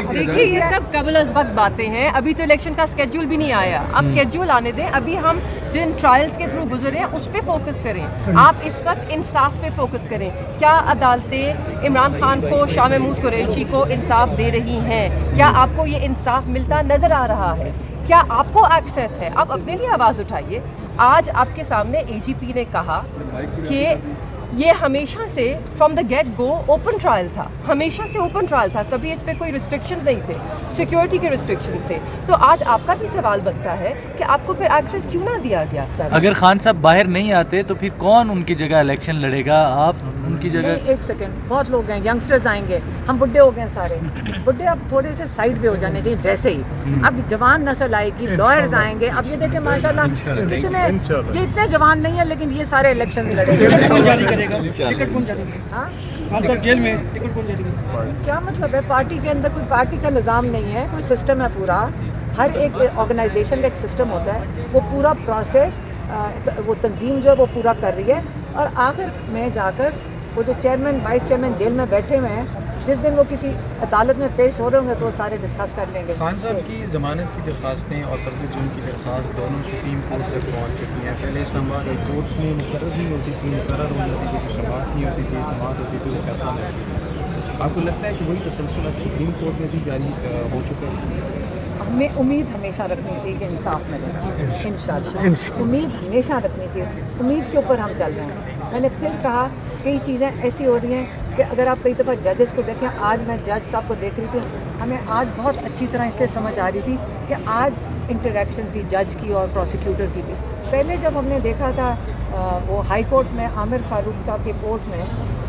देखिए ये सब कबल अज़ वक्त बातें हैं, अभी तो इलेक्शन का स्केड्यूल भी नहीं आया, अब स्केड्यूल आने दें, अभी हम जिन ट्रायल्स के थ्रू गुजरे हैं उस पर फोकस करें। आप इस वक्त इंसाफ पे फोकस करें, क्या अदालतें इमरान खान को, शाह महमूद कुरैशी को इंसाफ दे रही हैं, क्या आपको ये इंसाफ मिलता नज़र आ रहा है, क्या आपको एक्सेस है? आप अपने लिए आवाज़ उठाइए। आज आपके सामने एजीपी ने कहा कि ये हमेशा से from the get go open trial था, हमेशा से ओपन ट्रायल था, कभी इस पे कोई रिस्ट्रिक्शंस नहीं थे, सिक्योरिटी के रिस्ट्रिक्शंस थे। तो आज आपका भी सवाल बनता है कि आपको फिर एक्सेस क्यों ना दिया गया? अगर खान साहब बाहर नहीं आते तो फिर कौन उनकी जगह इलेक्शन लड़ेगा? आप उनकी जगह? एक सेकंड, बहुत लोग हैं, यंगस्टर्स आएंगे, हम बुढ़े हो गए सारे, बुढ़े अब थोड़े से साइड पे हो जाने चाहिए, वैसे ही अब जवान नस्ल आएगी, लॉयर्स आएंगे। अब ये देखें माशाल्लाह कितने, ये इतने जवान नहीं है लेकिन ये सारे इलेक्शन लड़ेंगे। टिकट कौन जारी हाँ? खान साहब जेल में टिकट कौन जारी? क्या मतलब है? पार्टी के अंदर कोई पार्टी का निज़ाम नहीं है, कोई सिस्टम है पूरा, हर एक ऑर्गेनाइजेशन का एक सिस्टम होता है, वो पूरा प्रोसेस वो तंजीम जो है वो पूरा कर रही है, और आखिर में जाकर वो जो चेयरमैन वाइस चेयरमैन जेल में बैठे हुए हैं, जिस दिन वो किसी अदालत में पेश हो रहे होंगे तो वो सारे डिस्कस कर लेंगे। खान साहब की ज़मानत की दरख्वास्तें और फर्द जुर्म की दरख्वास्त दोनों सुप्रीम कोर्ट तक पहुँच चुकी हैं। पहले इस्लामाबाद हाई कोर्ट में मुकर्रर नहीं होती थी, मुकर्रर हो जाती थी, समाअत नहीं होती थी, समाअत होती थी, वो फैसला नहीं होती थी। आपको लगता है कि वही तसलसल अब सुप्रीम कोर्ट में भी जारी हो चुका है? हमें उम्मीद हमेशा रखनी चाहिए कि इंसाफ मिलेगा, इंशाअल्लाह उम्मीद हमेशा रखनी चाहिए, उम्मीद के ऊपर हम चल रहे हैं। मैंने फिर कहा कई चीज़ें ऐसी हो रही हैं कि अगर आप कई दफ़ा जजेस को देखें, आज मैं जज साहब को देख रही थी, हमें आज बहुत अच्छी तरह इसलिए समझ आ रही थी कि आज इंटरेक्शन थी जज की और प्रोसिक्यूटर की भी। पहले जब हमने देखा था वो हाई कोर्ट में आमिर फारूक साहब की कोर्ट में,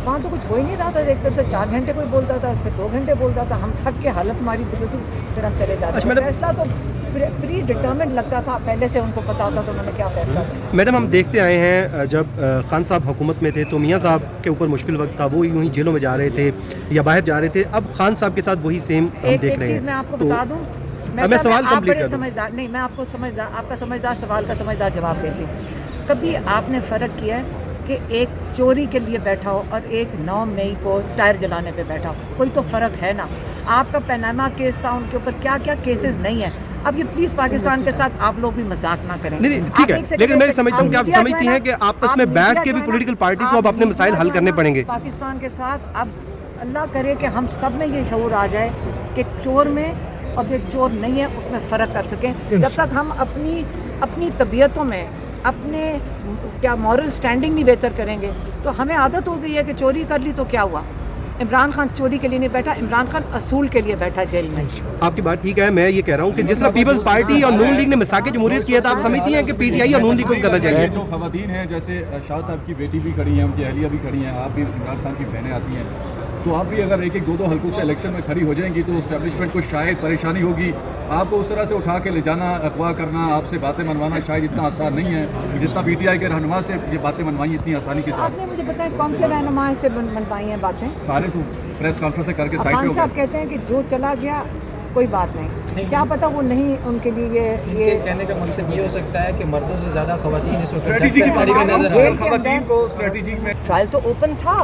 वहाँ तो कुछ हो ही नहीं रहा था, एक तरफ से 4 घंटे कोई बोलता था, फिर 2 घंटे बोलता था, हम थक के हालत हमारी बिगड़ी, फिर हम चले जाते थे। फैसला तो प्री डिटर्मिनेड लगता था, पहले से उनको पता होता तो उन्होंने क्या फैसला किया। मैडम हम देखते आए हैं जब खान साहब हुकूमत में थे तो मियाँ साहब के ऊपर मुश्किल वक्त था, वो यूँ ही जेलों में जा रहे थे या बाहर जा रहे थे, अब खान साहब के साथ वही सेम हम देख रहे हैं। मैं आपको बता दूँ, मैं सवाल कंप्लीट कर दूं। समझदार नहीं, मैं आपको समझदार, आपका समझदार सवाल का समझदार जवाब देती हूँ। कभी आपने फ़र्क किया है कि एक चोरी के लिए बैठा हो और एक 9 मई को टायर जलाने पे बैठा हो? कोई तो फ़र्क है ना। आपका पनामा केस था, उनके ऊपर क्या क्या केसेस नहीं है। अब ये प्लीज़ पाकिस्तान के साथ आप लोग भी मजाक ना करें। नहीं ठीक है, लेकिन मैं समझता हूँ कि आप समझती हैं कि आपस में बैठ के भी पॉलिटिकल पार्टी को अब अपने मसाइल हल करने पड़ेंगे पाकिस्तान के साथ। अब अल्लाह करे कि हम सब में ये शऊर आ जाए कि चोर में और जो चोर नहीं है उसमें फ़र्क कर सकें। जब तक हम अपनी तबीयतों में अपने क्या मॉरल स्टैंडिंग नहीं बेहतर करेंगे, तो हमें आदत हो गई है कि चोरी कर ली तो क्या हुआ। इमरान खान चोरी के लिए नहीं बैठा, इमरान खान असूल के लिए बैठा जेल में। आपकी बात ठीक है, मैं ये कह रहा हूँ कि जिस तरह पीपल्स पार्टी और नून लीग ने मिसाक जमहूरियत किया था, आप समझती हैं कि पीटीआई और नून लीग को करना चाहिए? जो खवातीन हैं, जैसे शाह साहब की बेटी भी खड़ी हैं, उनकी अहलिया भी खड़ी हैं, आप भी इमरान खान की बहनें आती हैं, तो आप भी अगर एक एक 2-2 हल्कों से इलेक्शन में खड़ी हो जाएंगी तो इस्टेब्लिशमेंट को शायद परेशानी होगी। आपको उस तरह से उठा के ले जाना, अगवा करना, आपसे बातें मनवाना शायद इतना आसान नहीं है जितना पीटीआई के रहनुमा से ये बातें मनवाई इतनी आसानी के साथ। आपने मुझे बताया कौन से रहनुमा से मनवाई हैं बातें? सारे तो प्रेस कॉन्फ्रेंस करके साइड पे हो साहब कहते हैं कि जो चला गया कोई बात नहीं, क्या पता वो नहीं उनके लिए ये कहने का मकसद ये हो सकता है कि मर्दों से ज़्यादा खवातीन इस वक्त स्ट्रेटजी की बात जेल के खवातीन अंदर- को स्ट्रेटजी में ट्रायल तो ओपन था,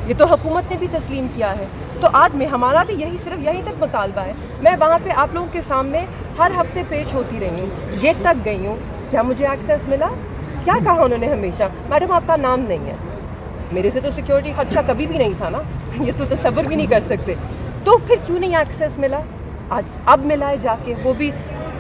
ये तो हुकूमत ने भी तस्लीम किया है, तो आज में हमारा भी सिर्फ यहीं तक मुतालबा है। मैं वहाँ पे आप लोगों के सामने हर हफ्ते पेश होती रही हूँ, गेट तक गई हूँ, क्या मुझे एक्सेस मिला? क्या कहा उन्होंने हमेशा? मैडम आपका नाम नहीं है। मेरे से तो सिक्योरिटी खदशा कभी भी नहीं था ना, ये तो तसव्वुर भी नहीं कर सकते। तो फिर क्यों नहीं एक्सेस मिला? आज अब मिला है जाके, वो भी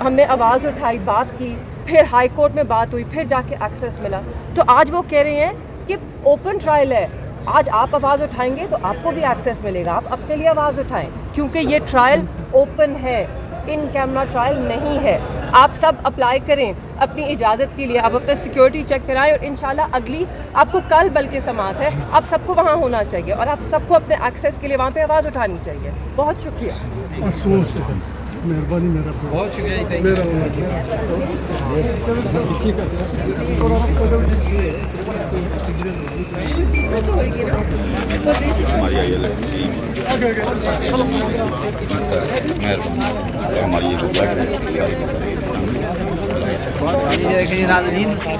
हमने आवाज़ उठाई, बात की, फिर हाई कोर्ट में बात हुई, फिर जाके एक्सेस मिला। तो आज वो कह रहे हैं कि ओपन ट्रायल है, आज आप आवाज़ उठाएंगे तो आपको भी एक्सेस मिलेगा, आप अपने लिए आवाज़ उठाएं, क्योंकि ये ट्रायल ओपन है, इन कैमरा ट्रायल नहीं है। आप सब अप्लाई करें अपनी इजाज़त के लिए, आप अपना सिक्योरिटी चेक कराएं और इंशाल्लाह अगली आपको कल बल्कि समात है, आप सबको वहाँ होना चाहिए और आप सबको अपने एक्सेस के लिए वहाँ पे आवाज़ उठानी चाहिए। बहुत शुक्रिया, मेहरबानी, मेरा बहुत शुक्रिया। हमारी مہربانی ہماری دیکھیے ناظرین اس کو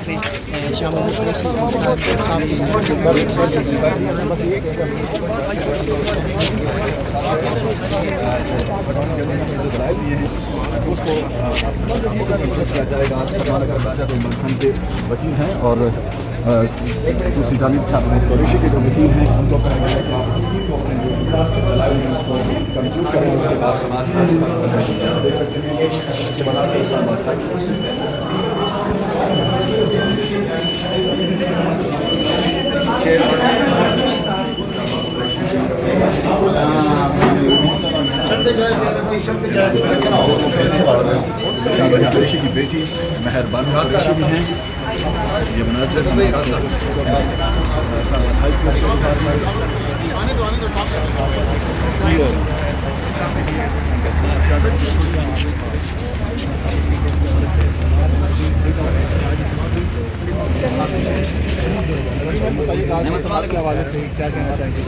کیا جائے گا وکیل ہیں اور دوسری جانب قریشی کے جو وکیل ہیں ان کو کہا گیا ہے کہ آپ کو اپنے جو کو کنکلوڈ کریں اس کے بعد سماج دیکھ سکتے ہیں اس کے بعد سے اسلام قریشی کی بیٹی مہربان قریشی بھی ہیں. یہ مناظر کے حوالے سے کیا کہنا چاہیں گے؟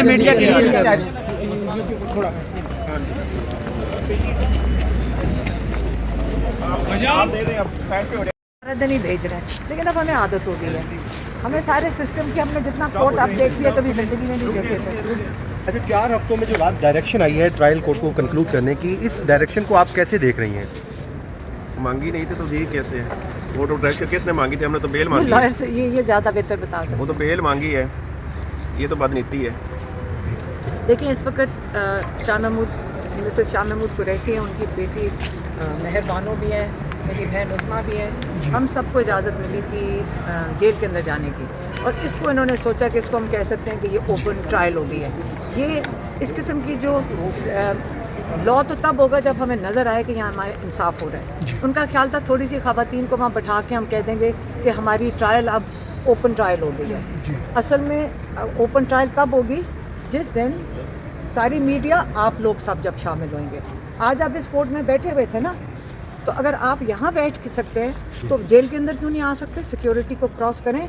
میڈیا کے نہیں بھیج رہے ہیں لیکن اب ہمیں عادت ہو گئی ہے. ہمیں سارے سسٹم کی ہم نے جتنا کورٹ اپڈیٹ کیا کبھی زندگی میں نہیں دیکھے تھے. اچھا 4 ہفتوں میں جو رات ڈائریکشن آئی ہے ٹرائل کورٹ کو کنکلوڈ کرنے کی, اس ڈائریکشن کو آپ کیسے دیکھ رہی ہیں؟ مانگی نہیں تھی تو دی کیسے؟ کورٹ آف ڈائریکشن کس نے مانگی تھی؟ ہم نے تو بیل مانگی. لائر سے یہ زیادہ بہتر بتا سکتے. وہ تو بیل مانگی ہے, یہ تو بدنیتی ہے. دیکھیں اس وقت مسز شاہ محمود قریشی ہیں, ان کی بیٹی مہربانو بھی ہے, میری بہن عظمیٰ بھی ہے. ہم سب کو اجازت ملی تھی جیل کے اندر جانے کی, اور اس کو انہوں نے سوچا کہ اس کو ہم کہہ سکتے ہیں کہ یہ اوپن ٹرائل ہو گئی ہے. یہ اس قسم کی جو لا تو تب ہوگا جب ہمیں نظر آئے کہ یہاں ہمارے انصاف ہو رہا ہے. ان کا خیال تھا تھوڑی سی خواتین کو وہاں بٹھا کے ہم کہہ دیں گے کہ ہماری ٹرائل اب اوپن ٹرائل ہو گئی ہے. اصل میں اوپن ٹرائل تب ہوگی جس دن ساری میڈیا آپ لوگ سب جب شامل ہوئیں گے. آج آپ اس کورٹ میں بیٹھے ہوئے تھے نا, تو اگر آپ یہاں بیٹھ سکتے ہیں تو جیل کے اندر کیوں نہیں آ سکتے؟ سیکیورٹی کو کراس کریں,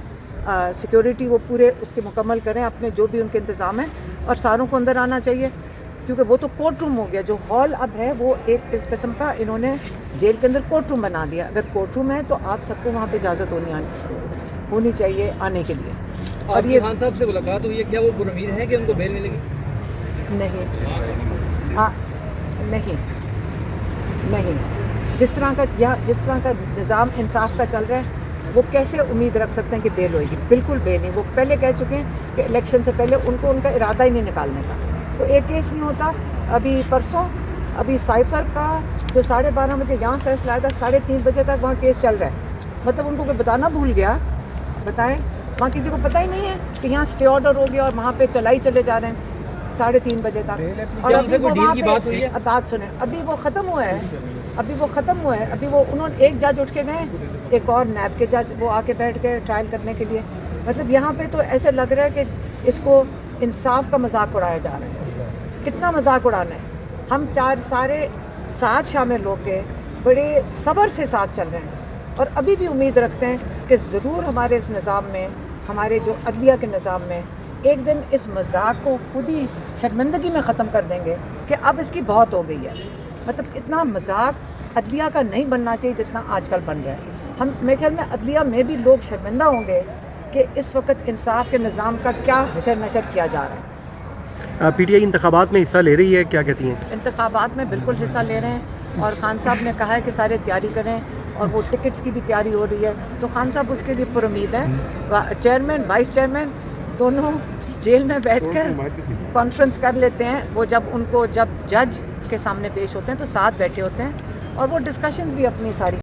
سیکیورٹی وہ پورے اس کے مکمل کریں, اپنے جو بھی ان کے انتظام ہیں, اور ساروں کو اندر آنا چاہیے, کیونکہ وہ تو کورٹ روم ہو گیا. جو ہال اب ہے وہ ایک اس قسم کا انہوں نے جیل کے اندر کورٹ روم بنا دیا. اگر کورٹ روم ہے تو آپ سب کو وہاں پہ اجازت ہونی چاہیے آنے کے لیے. اور یہ خان صاحب سے ملاقات ہوئی ہے, کیا وہ پرامید ہے کہ ان کو بیل ملے گی؟ نہیں. جس طرح کا نظام انصاف کا چل رہا ہے, وہ کیسے امید رکھ سکتے ہیں کہ بیل ہوئے گی؟ بالکل بیل نہیں. وہ پہلے کہہ چکے ہیں کہ الیکشن سے پہلے ان کا ارادہ ہی نہیں نکالنے کا. تو ایک کیس نہیں ہوتا. ابھی پرسوں سائفر کا جو 12:30 بجے یہاں فیصلہ آیا تھا, 3:30 بجے تک وہاں کیس چل رہا ہے. مطلب ان کو کوئی بتانا بھول گیا. بتائیں, وہاں کسی کو پتہ ہی نہیں ہے کہ یہاں اسٹے آرڈر ہو گیا اور وہاں پہ چلائی چلے جا رہے ہیں 3:30 بجے تک. اور ابھی وہ وہاں پہ بات سنیں, ابھی وہ ختم ہوا ہے. ابھی وہ انہوں نے ایک جج اٹھ کے گئے, ایک اور نیب کے جج وہ آ کے بیٹھ کے ٹرائل کرنے کے لیے. مطلب یہاں پہ تو ایسے لگ رہا ہے کہ اس کو انصاف کا مذاق اڑایا جا رہا ہے. کتنا مذاق اڑانا ہے؟ ہم سارے ساتھ شامل ہو کے بڑے صبر سے ساتھ چل رہے ہیں, اور ابھی بھی امید رکھتے ہیں کہ ضرور ہمارے اس نظام میں, ہمارے جو عدلیہ کے نظام میں, ایک دن اس مذاق کو خود ہی شرمندگی میں ختم کر دیں گے کہ اب اس کی بہت ہو گئی ہے. مطلب اتنا مذاق عدلیہ کا نہیں بننا چاہیے جتنا آج کل بن رہا ہے. میرے خیال میں عدلیہ میں بھی لوگ شرمندہ ہوں گے کہ اس وقت انصاف کے نظام کا کیا حشر نشر کیا جا رہا ہے. پی ٹی آئی انتخابات میں حصہ لے رہی ہے, کیا کہتی ہیں؟ انتخابات میں بالکل حصہ لے رہے ہیں, اور خان صاحب نے کہا ہے کہ سارے تیاری کریں, اور وہ ٹکٹس کی بھی تیاری ہو رہی ہے. تو خان صاحب اس کے لیے پر امید ہیں. چیئرمین وائس چیئرمین دونوں جیل میں بیٹھ کر کانفرنس کر لیتے ہیں. وہ جب جج کے سامنے پیش ہوتے ہیں تو ساتھ بیٹھے ہوتے ہیں, اور وہ ڈسکشنز بھی اپنی ساری